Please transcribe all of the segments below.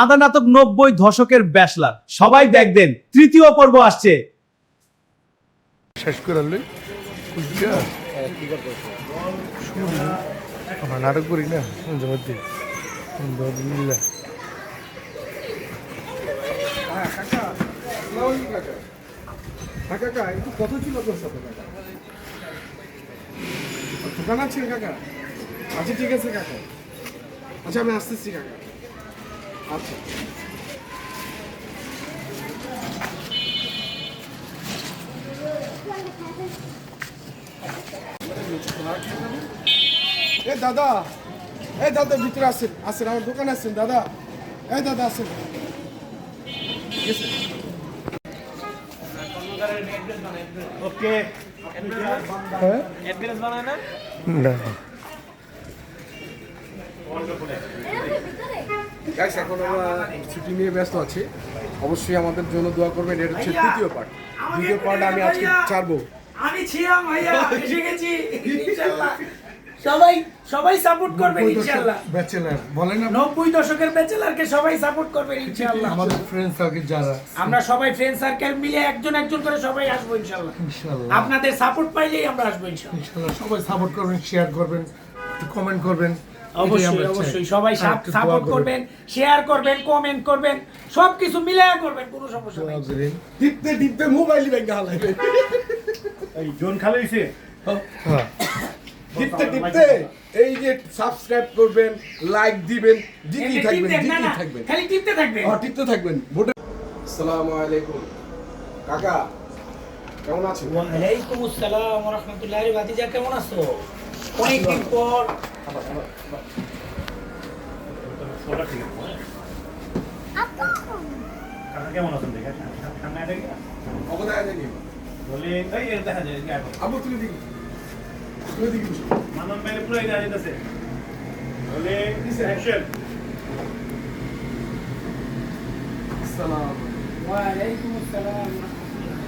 আদা নাটক 90 দশকের ব্যাচলার সবাই দেখবেন, তৃতীয় পর্ব আসছে। শেষ করালে আমরা নাটক করি না মধ্যে কাকা একটু কথা ছিল তোর সাথে কাকা। দোকান আছে কাকা? আচ্ছা ঠিক আছে কাকা, আচ্ছা আমি আসতেছি কাকা। আচ্ছা এ দাদা, এই দাদা ভিতরে আসেন, আসেন আমার দোকানে আসেন দাদা। এই দাদা আসেন, ঠিক আছে। ওকে, অ্যাড্রেস বানায় না? না গাইস এখন আমরা ছুটি নিয়ে ব্যস্ত আছি, অবশ্যই আমাদের জন্য দোয়া করবেন। এটা হচ্ছে তৃতীয় পার্ট, দ্বিতীয় পার্ট আমি আজকে ছাড়বো। আমি ছিলাম ভাইয়া, এসে গেছি ইনশাআল্লাহ। সবাই সবাই সাপোর্ট করবেন ইনশাআল্লাহ। ব্যাচেলার বলেন না, 90 দশকের ব্যাচেলারকে সবাই সাপোর্ট করবেন ইনশাআল্লাহ। আমাদের ফ্রেন্ড সার্কেল যারা, আমরা সবাই ফ্রেন্ড সার্কেল মিলে একজন একজন করে সবাই আসবো ইনশাআল্লাহ। ইনশাআল্লাহ আপনাদের সাপোর্ট পাইলেই আমরা আসবো ইনশাআল্লাহ। ইনশাআল্লাহ সবাই সাপোর্ট করবেন, শেয়ার করবেন, একটু কমেন্ট করবেন। অবশ্যই অবশ্যই সবাই সাপোর্ট করবেন, শেয়ার করবেন, কমেন্ট করবেন, সবকিছু মিলায়া করবেন, কোনো সমস্যা নেই। টিপতে টিপতে মোবাইল ব্যাংকে হালাইবে, এই জোন খালি হইছে। হ্যাঁ টিপতে টিপতে এই যে সাবস্ক্রাইব করবেন, লাইক দিবেন, দিতেই থাকবেন, না, না, দিতেই থাকবেন, খালি টিপতে থাকবেন। টিপতে থাকবেন। আসসালামু আলাইকুম কাকা, কেমন আছেন? ওয়ালাইকুম আসসালাম ওয়া রাহমাতুল্লাহি ওয়া বারাকাতুহু। কেমন আছো? অনেকদিন পর। কেমন আছেন দেখে সামনে দেখে অবদায় জানি বলে এই এর দেখা যায় কি আবু তুই দেখি, তুই দেখি বসে। মানন মেলে পুরো এটা যাইতেছে বলে অ্যাকশন। আসসালাম, ওয়ালাইকুম আসসালাম।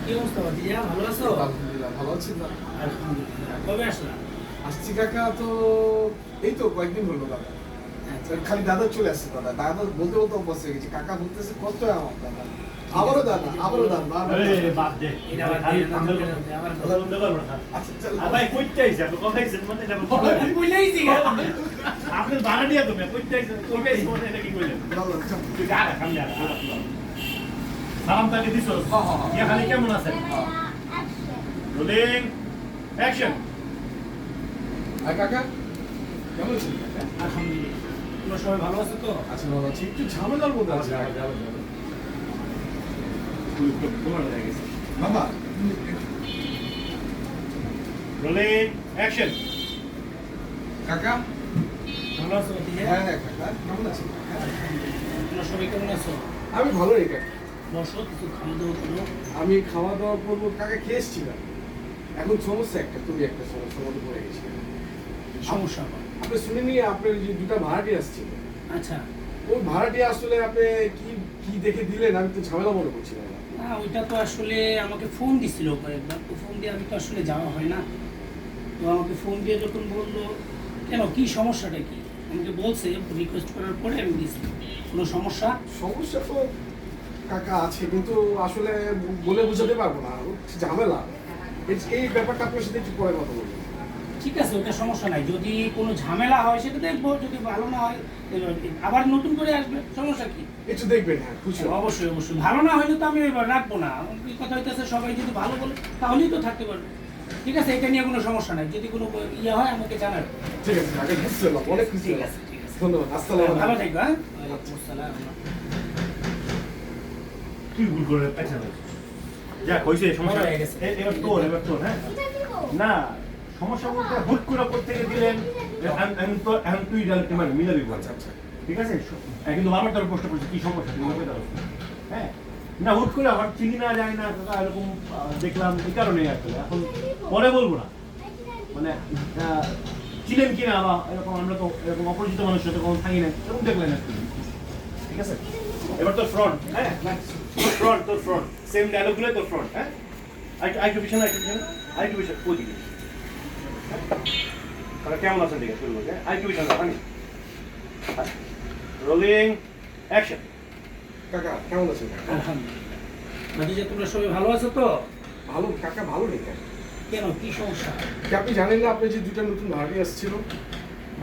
কি অবস্থা ভাতিজা, ভালো আছো? আলহামদুলিল্লাহ ভালো আছি না। আলহামদুলিল্লাহ। কবে আসলা? আসছি কাকা, তো এই তো কয়েকদিন হলো দাদা। খালি দাদা চলে আসছে, দাদা দাদা বলতে বলতে অভ্যাস হয়ে গেছে। কাকা বলতেছে কত আমার দাদা, আবারও দাদা, আবারও দাদা, বারবার দাদা। আরে বাদ দে এটা বাদ দিয়ে দাও, আবার কথা বলতে পারবো না। আচ্ছা চল ভাই কইতে আইছে আপনি কথা আইছেন মানে এটা বুঝলেই জিগা। আপনি বাড়া দিয়া তুমি কইতে আইছেন কইতে আইছেন মানে এটা কি কইলেন দাদা, চল। তুই যা কাম যা সালাম তাকে দিছো ইয়া খালি কেমন আছেন রোলিং অ্যাকশন। আর কাকা কেমন আছেন কাকা? আলহামদুলিল্লাহ। তোমরা সবাই ভালো আছো তো? আচ্ছা ভালো আছি, একটু ঝামেলার মধ্যে আছে বাবা। Rolling action. কাকা ভালো আছো ভাতিজা? হ্যাঁ হ্যাঁ কাকা কেমন আছেন? তোমরা সবাই কেমন আছো? আমি ভালো রে কাকা। বসো, কিছু খাওয়া দাওয়া করো। আমি খাওয়া দাওয়া করবো কাকা, খেয়ে এসেছিলাম। এখন সমস্যা একটা, তুমি একটা সমস্যার মধ্যে পড়ে গেছি। সমস্যা হবে। আপনি শুনে নিয়ে আপনার যে দুটা ভাড়াটি আসছিল, আচ্ছা, ওই ভাড়াটি আসলে আপনি কি কি দেখে দিলেন, আমি তো ঝামেলা মনে করছিলাম। না ওইটা তো আসলে আমাকে ফোন দিছিল কয়েকবার, তো ফোন দিয়ে আমি তো আসলে যাওয়া হয় না। তো আমাকে ফোন দিয়ে যখন বললো কেন কি সমস্যাটা কি, আমাকে বলছে, রিকোয়েস্ট করার পরে আমি দিচ্ছি। কোনো সমস্যা? সমস্যা তো কাকা আছে, কিন্তু আসলে বলে বোঝাতে পারবো না, ও ঝামেলা। এই ব্যাপারটা আপনার সাথে একটু পরে কথা বলবো। ঠিক আছে, ওটা সমস্যা নাই। যদি কোনো ঝামেলা হয় সেটা দেখবো, যদি ভালো না হয় তাহলে আবার নতুন করে আসবে, সমস্যা কি? একটু দেখবেন, হ্যাঁ খুশি হবো। অবশ্যই অবশ্যই। ভালো না হলে তো আমি এবার রাখবো না। কি কথা হইতেছে, সবাই যদি ভালো বলে তাহলেই তো থাকতে পারবে। ঠিক আছে, এটা নিয়ে কোনো সমস্যা নাই। যদি কোনো ইয়ে হয় আমাকে জানাবে। ঠিক আছে কাকা, খুশি হলাম, অনেক খুশি ঠিক হলাম। আছে, ঠিক আছে। ধন্যবাদ, আসসালামু ভালো আলাইকুম। থাকবে। হ্যাঁ, ওয়ালাইকুম আসসালাম। কি ভুল করে পেছন যা কইছে সমস্যা হয়ে গেছে। এবার তোর হ্যাঁ না সমস্যা বলতে হুট করে করতে দিলেন আমি তো এখন তুই ডাইরেক্ট মানে মিলে দিব। আচ্ছা আচ্ছা ঠিক আছে কিন্তু বারবার তোর প্রশ্ন করছি কি সমস্যা তুমি বলে দাও। হ্যাঁ না হুট করে আমার চিনি না যায় না কাকা এরকম দেখলাম এই কারণে আসলে এখন পরে বলবো না মানে চিনেন কিনা বা এরকম আমরা তো এরকম অপরিচিত মানুষের সাথে কখন থাকি না এরকম দেখলেন না ঠিক আছে এবার তোর ফ্রন্ট হ্যাঁ তোর ফ্রন্ট সেম ডায়লগগুলো তোর ফ্রন্ট হ্যাঁ আইটু পিছনে আইটু পিছনে ওদিকে তাহলে কেমন আছেন ঠিক আছে শুরু করতে আইটু পিছনে রোলিং অ্যাকশন। কাকা কেমন আছেন কাকা? আলহামদুলিল্লাহ। ভাতিজা তোমরা সবাই ভালো আছো তো? ভালো কাকা, ভালো নেই কাকা। কেন, কি সমস্যা? কি আপনি জানেন না আপনি যে দুইটা নতুন ভাড়াটি আসছিল?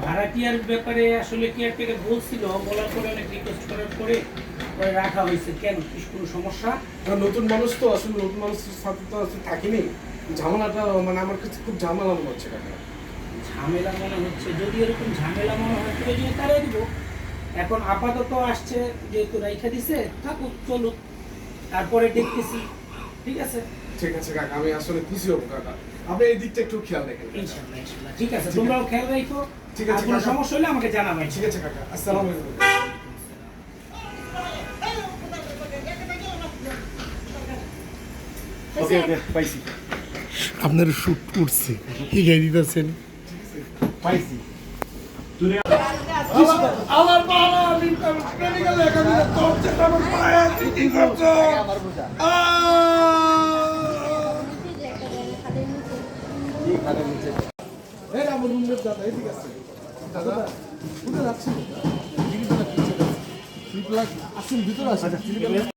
ভাড়াটিয়ার ব্যাপারে আসলে কেয়ারটেকার বলছিল, বলার পরে অনেক রিকোয়েস্ট করার পরে পরে রাখা হয়েছে। কেন, কি কোনো সমস্যা? আর নতুন মানুষ তো আসলে নতুন মানুষের সাথে তো আসলে থাকিনি, ঝামেলাটা মানে আমার কাছে খুব ঝামেলা মনে হচ্ছে কাকা। ঝামেলা মনে হচ্ছে? যদি এরকম ঝামেলা মনে হয় প্রয়োজনে তারাই দিব। এখন আপাতত আসছে যেহেতু রাইখা দিছে, থাকুক, চলুক, তারপরে দেখতেছি। ঠিক আছে, ঠিক আছে কাকা, আমি আসলে খুশি হবো কাকা। আপনি এই দিকটা একটু খেয়াল রাখেন কাকা। ইনশাআল্লাহ ইনশাআল্লাহ। ঠিক আছে, তোমরাও খেয়াল রাখো। ঠিক আছে, আর কোনো কাকা। সমস্যা হলে আমাকে জানাবেন। ঠিক আছে কাকা, আসসালামু আলাইকুম। ওকে ওকে, পাইছি আপনার শুট উঠছে হিগাই দিতেছেন পাইছি। তুই আমার বাবা আমি মেডিকেল একাডেমি তোর যেটা আমার পায়ে কি করছো? এই আমার রুমের দাদা এদিকে আছে। দাদা কোথায় যাচ্ছেন? আসুন ভিতরে আসুন।